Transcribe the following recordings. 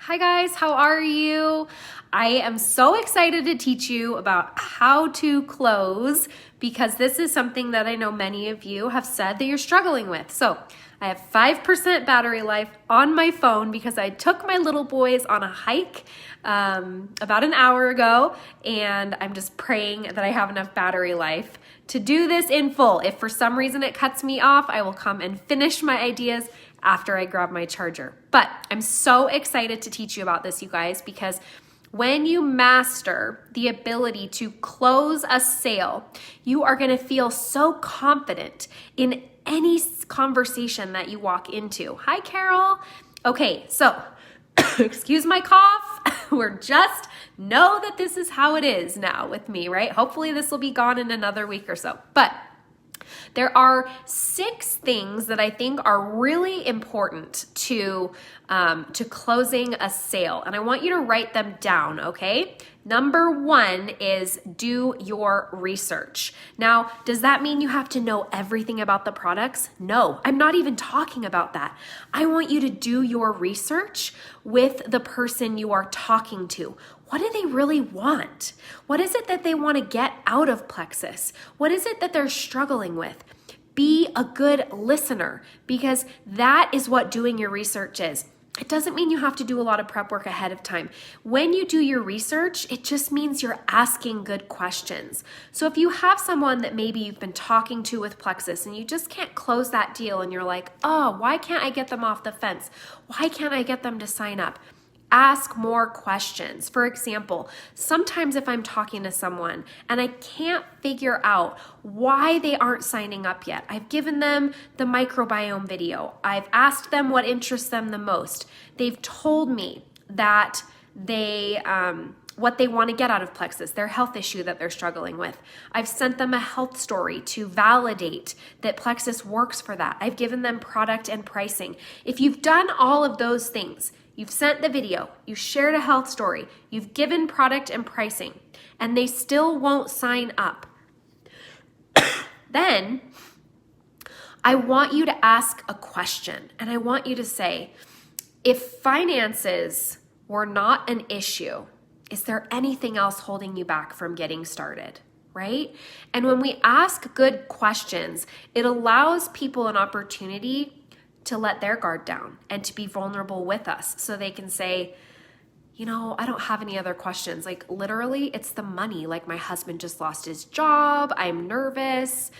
Hi guys, how are you? I am so excited to teach you about how to close because this is something that I know many of you have said that you're struggling with. So I have 5% battery life on my phone because I took my little boys on a hike about an hour ago, and I'm just praying that I have enough battery life to do this in full. If for some reason it cuts me off, I will come and finish my ideas after I grab my charger. But I'm so excited to teach you about this, you guys, because when you master the ability to close a sale, you are going to feel so confident in any conversation that you walk into. Hi, Carol. Okay, so excuse my cough. We're just know that this is how it is now with me, right? Hopefully this will be gone in another week or so. But there are 6 things that I think are really important to closing a sale, and I want you to write them down, okay? Number 1 is do your research. Now, does that mean you have to know everything about the products? No, I'm not even talking about that. I want you to do your research with the person you are talking to. What do they really want? What is it that they want to get out of Plexus? What is it that they're struggling with? Be a good listener, because that is what doing your research is. It doesn't mean you have to do a lot of prep work ahead of time. When you do your research, it just means you're asking good questions. So if you have someone that maybe you've been talking to with Plexus and you just can't close that deal and you're like, oh, why can't I get them off the fence? Why can't I get them to sign up? Ask more questions. For example, sometimes if I'm talking to someone and I can't figure out why they aren't signing up yet, I've given them the microbiome video. I've asked them what interests them the most. They've told me that what they want to get out of Plexus, their health issue that they're struggling with. I've sent them a health story to validate that Plexus works for that. I've given them product and pricing. If you've done all of those things, you've sent the video, you've shared a health story, you've given product and pricing, and they still won't sign up, then I want you to ask a question, and I want you to say, if finances were not an issue, is there anything else holding you back from getting started? Right? And when we ask good questions, it allows people an opportunity to let their guard down and to be vulnerable with us, so they can say, you know, I don't have any other questions. Like literally, it's the money. Like my husband just lost his job. I'm nervous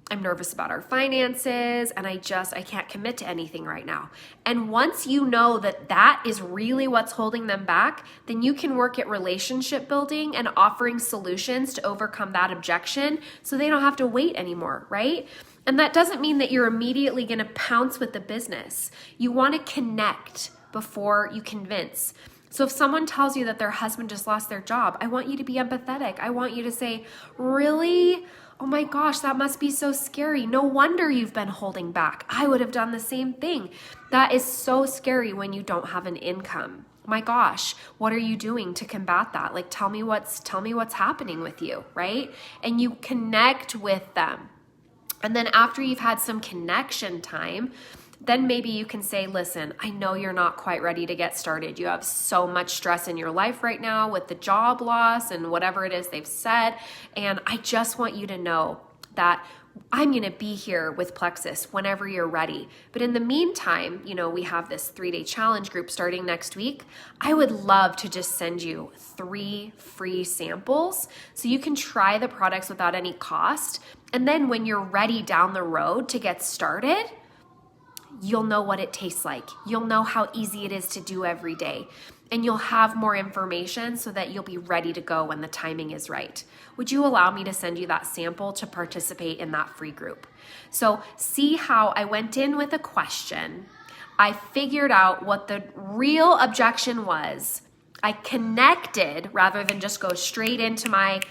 about our finances, and I can't commit to anything right now. And once you know that that is really what's holding them back, then you can work at relationship building and offering solutions to overcome that objection so they don't have to wait anymore, right? And that doesn't mean that you're immediately going to pounce with the business. You want to connect before you convince. So if someone tells you that their husband just lost their job, I want you to be empathetic. I want you to say, really? Oh my gosh, that must be so scary. No wonder you've been holding back. I would have done the same thing. That is so scary when you don't have an income. My gosh, what are you doing to combat that? Like, tell me what's happening with you, right? And you connect with them. And then after you've had some connection time, then maybe you can say, listen, I know you're not quite ready to get started. You have so much stress in your life right now with the job loss and whatever it is they've said. And I just want you to know that I'm going to be here with Plexus whenever you're ready. But in the meantime, you know, we have this 3-day challenge group starting next week. I would love to just send you 3 free samples so you can try the products without any cost. And then when you're ready down the road to get started, you'll know what it tastes like. You'll know how easy it is to do every day. And you'll have more information so that you'll be ready to go when the timing is right. Would you allow me to send you that sample to participate in that free group? So see how I went in with a question. I figured out what the real objection was. I connected rather than just go straight into my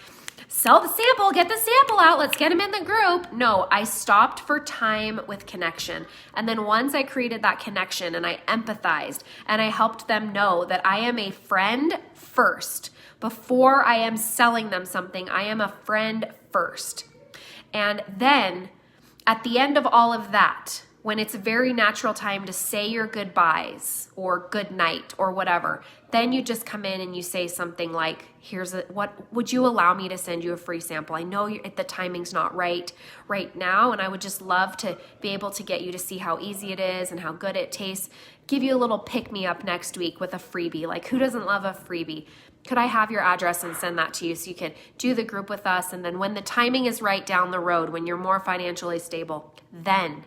sell the sample, get the sample out, let's get them in the group. No, I stopped for time with connection. And then once I created that connection and I empathized and I helped them know that I am a friend first. Before I am selling them something, I am a friend first. And then at the end of all of that, when it's a very natural time to say your goodbyes or good night or whatever, then you just come in and you say something like, what would you allow me to send you a free sample? I know the timing's not right now, and I would just love to be able to get you to see how easy it is and how good it tastes. Give you a little pick-me-up next week with a freebie. Like, who doesn't love a freebie? Could I have your address and send that to you so you can do the group with us? And then when the timing is right down the road, when you're more financially stable, then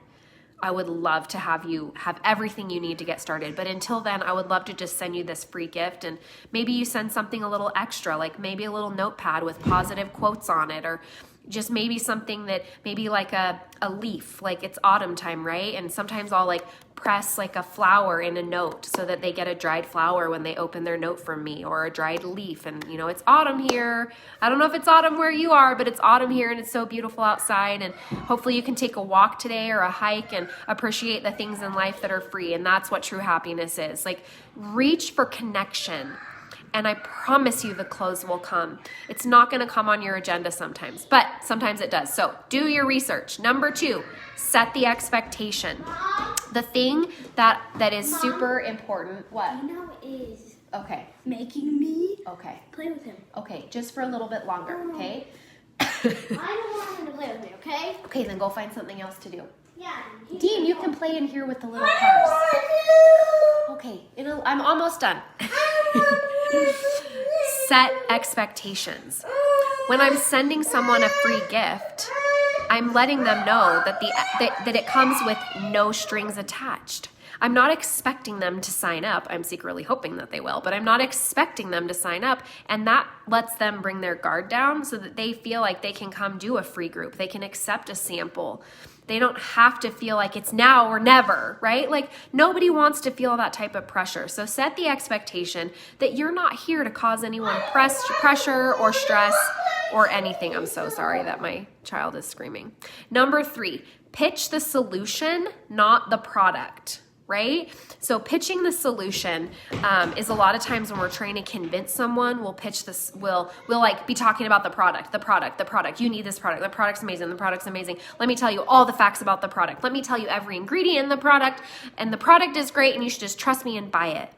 I would love to have you have everything you need to get started. But until then, I would love to just send you this free gift, and maybe you send something a little extra, like maybe a little notepad with positive quotes on it, or just maybe something that maybe like a leaf, like it's autumn time, right? And sometimes I'll like press like a flower in a note so that they get a dried flower when they open their note from me, or a dried leaf. And you know, it's autumn here. I don't know if it's autumn where you are, but it's autumn here and it's so beautiful outside. And hopefully you can take a walk today or a hike and appreciate the things in life that are free. And that's what true happiness is. Like, reach for connection. And I promise you the close will come. It's not going to come on your agenda sometimes, but sometimes it does. So do your research. Number 2, set the expectation. The thing that is super important. What? Dino is okay. Making me play with him. Okay, just for a little bit longer, okay? I don't want him to play with me, okay? Okay, then go find something else to do. Yeah. Dean, you can play in here with the little cars. Okay, I'm almost done. Set expectations. When I'm sending someone a free gift, I'm letting them know that it comes with no strings attached. I'm not expecting them to sign up. I'm secretly hoping that they will, but I'm not expecting them to sign up. And that lets them bring their guard down so that they feel like they can come do a free group. They can accept a sample. They don't have to feel like it's now or never, right? Like, nobody wants to feel that type of pressure. So set the expectation that you're not here to cause anyone pressure or stress or anything. I'm so sorry that my child is screaming. Number 3, pitch the solution, not the product. Right? So pitching the solution is a lot of times when we're trying to convince someone, we'll pitch this, we'll like be talking about the product. You need this product. The product's amazing. Let me tell you all the facts about the product. Let me tell you every ingredient in the product, and the product is great and you should just trust me and buy it.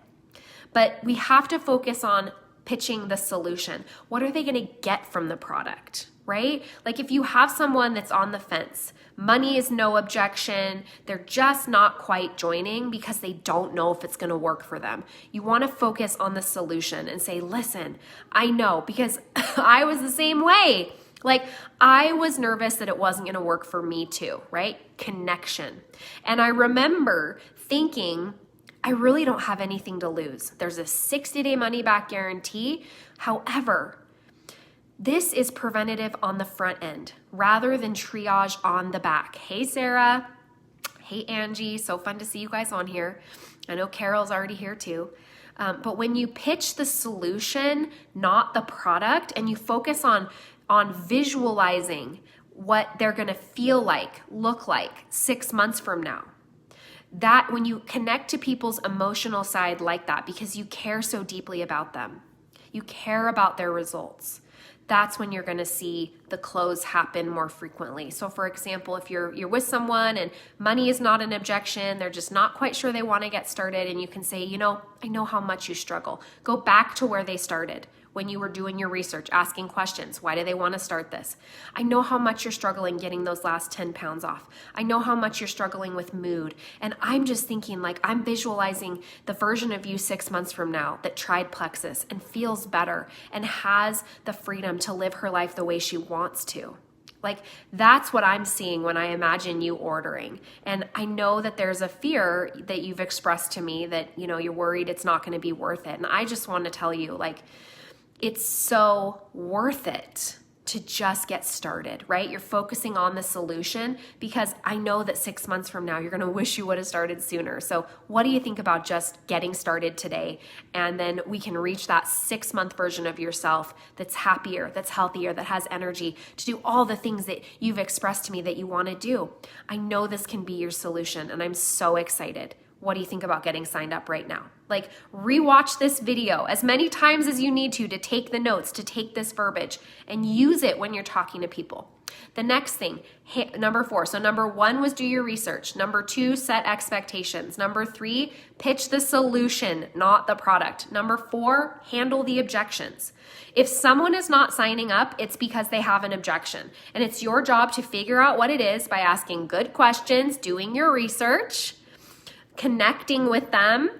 But we have to focus on pitching the solution. What are they going to get from the product? Right? Like, if you have someone that's on the fence, money is no objection, they're just not quite joining because they don't know if it's going to work for them. You want to focus on the solution and say, listen, I know, because I was the same way. Like, I was nervous that it wasn't going to work for me too, right? Connection. And I remember thinking, I really don't have anything to lose. There's a 60-day money-back guarantee. However, this is preventative on the front end rather than triage on the back. Hey, Sarah. Hey, Angie. So fun to see you guys on here. I know Carol's already here too. But when you pitch the solution, not the product, and you focus on visualizing what they're going to feel like, look like 6 months from now, that when you connect to people's emotional side like that, because you care so deeply about them, you care about their results, that's when you're going to see the close happen more frequently. So for example, if you're with someone and money is not an objection, they're just not quite sure they want to get started, and you can say, you know, I know how much you struggle. Go back to where they started when you were doing your research, asking questions. Why do they want to start this? I know how much you're struggling getting those last 10 pounds off. I know how much you're struggling with mood. And I'm just thinking, like, I'm visualizing the version of you 6 months from now that tried Plexus and feels better and has the freedom to live her life the way she wants to. Like, that's what I'm seeing when I imagine you ordering. And I know that there's a fear that you've expressed to me that, you know, you're worried it's not going to be worth it. And I just want to tell you, like, it's so worth it to just get started, right? You're focusing on the solution because I know that 6 months from now, you're going to wish you would have started sooner. So what do you think about just getting started today? And then we can reach that 6-month version of yourself that's happier, that's healthier, that has energy to do all the things that you've expressed to me that you want to do. I know this can be your solution, and I'm so excited. what do you think about getting signed up right now? Like, rewatch this video as many times as you need to take the notes, to take this verbiage, and use it when you're talking to people. The next thing, number 4. So number 1 was do your research. Number 2, set expectations. Number 3, pitch the solution, not the product. Number 4, handle the objections. If someone is not signing up, it's because they have an objection. And it's your job to figure out what it is by asking good questions, doing your research, connecting with them,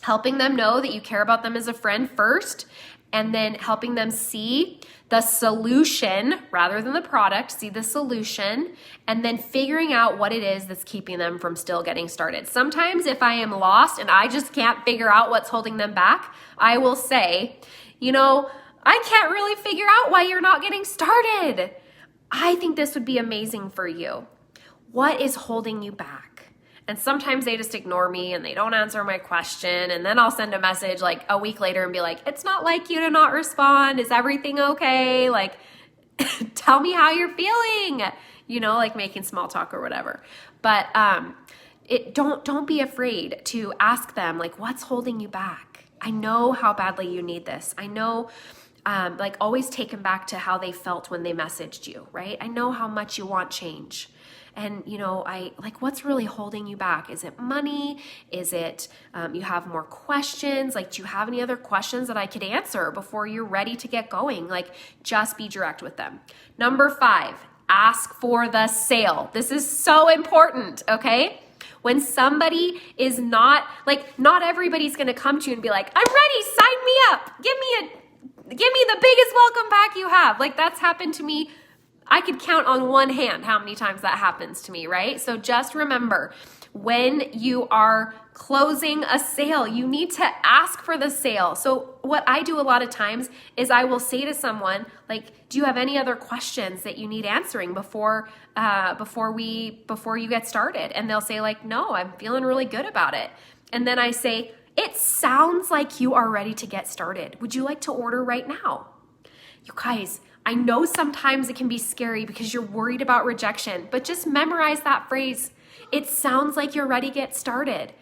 helping them know that you care about them as a friend first, and then helping them see the solution rather than the product, see the solution, and then figuring out what it is that's keeping them from still getting started. Sometimes if I am lost and I just can't figure out what's holding them back, I will say, I can't really figure out why you're not getting started. I think this would be amazing for you. What is holding you back? And sometimes they just ignore me and they don't answer my question. And then I'll send a message like a week later and be like, it's not like you to not respond. Is everything okay? Like, tell me how you're feeling, like making small talk or whatever. But don't be afraid to ask them, like, what's holding you back? I know how badly you need this. I know, always take them back to how they felt when they messaged you, right? I know how much you want change. And, what's really holding you back? Is it money? Is it you have more questions? Like, do you have any other questions that I could answer before you're ready to get going? Like, just be direct with them. Number 5, ask for the sale. This is so important, okay? When somebody is not everybody's going to come to you and be like, I'm ready, sign me up. Give me the biggest welcome pack you have. Like, that's happened to me. I could count on one hand how many times that happens to me, right? So just remember, when you are closing a sale, you need to ask for the sale. So what I do a lot of times is I will say to someone, like, do you have any other questions that you need answering before you get started? And they'll say like, no, I'm feeling really good about it. And then I say, it sounds like you are ready to get started. Would you like to order right now? You guys, I know sometimes it can be scary because you're worried about rejection, but just memorize that phrase. It sounds like you're ready to get started.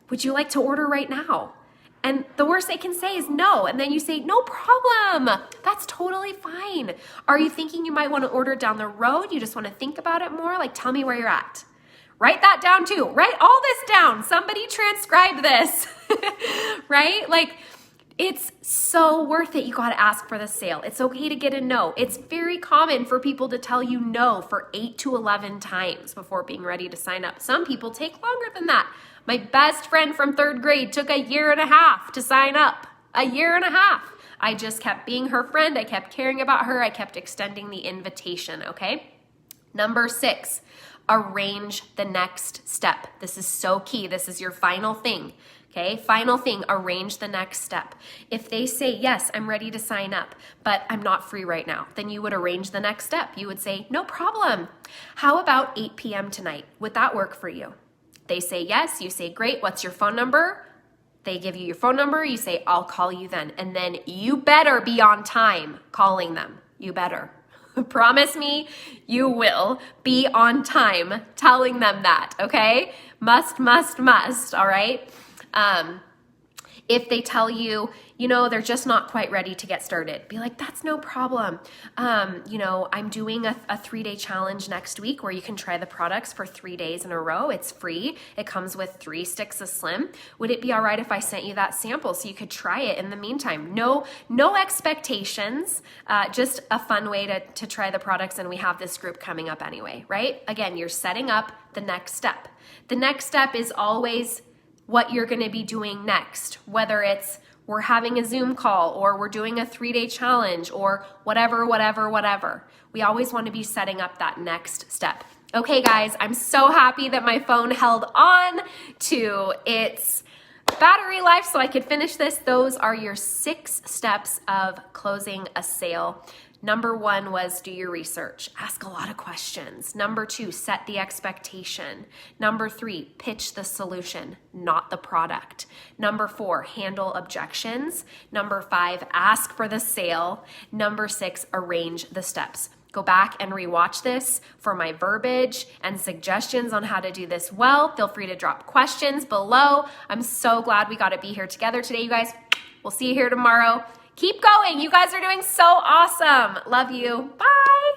Would you like to order right now? And the worst they can say is no. And then you say, no problem. That's totally fine. Are you thinking you might want to order down the road? You just want to think about it more? Like, tell me where you're at. Write that down too. Write all this down. Somebody transcribe this, right? Like, it's so worth it. You got to ask for the sale. It's okay to get a no. It's very common for people to tell you no for 8 to 11 times before being ready to sign up. Some people take longer than that. My best friend from 3rd grade took 1.5 years to sign up. 1.5 years. I just kept being her friend. I kept caring about her. I kept extending the invitation, okay? Number 6, arrange the next step. This is so key. This is your final thing. Okay, final thing, arrange the next step. If they say, yes, I'm ready to sign up, but I'm not free right now, then you would arrange the next step. You would say, no problem. How about 8 p.m. tonight? Would that work for you? They say yes, you say, great, what's your phone number? They give you your phone number, you say, I'll call you then. And then you better be on time calling them. You better. Promise me you will be on time telling them that, okay? Must, all right? If they tell you, they're just not quite ready to get started, be like, that's no problem. I'm doing a 3-day challenge next week where you can try the products for 3 days in a row. It's free. It comes with 3 sticks of Slim. Would it be all right if I sent you that sample so you could try it in the meantime? No expectations, just a fun way to try the products. And we have this group coming up anyway, right? Again, you're setting up the next step. The next step is always what you're going to be doing next, whether it's we're having a Zoom call or we're doing a 3-day challenge or whatever. We always want to be setting up that next step. Okay, guys, I'm so happy that my phone held on to its battery life so I could finish this. Those are your 6 steps of closing a sale. Number 1 was do your research. Ask a lot of questions. Number 2, set the expectation. Number 3, pitch the solution, not the product. Number 4, handle objections. Number 5, ask for the sale. Number 6, arrange the steps. go back and rewatch this for my verbiage and suggestions on how to do this well. Feel free to drop questions below. I'm so glad we got to be here together today, you guys. We'll see you here tomorrow. Keep going. You guys are doing so awesome. Love you. Bye.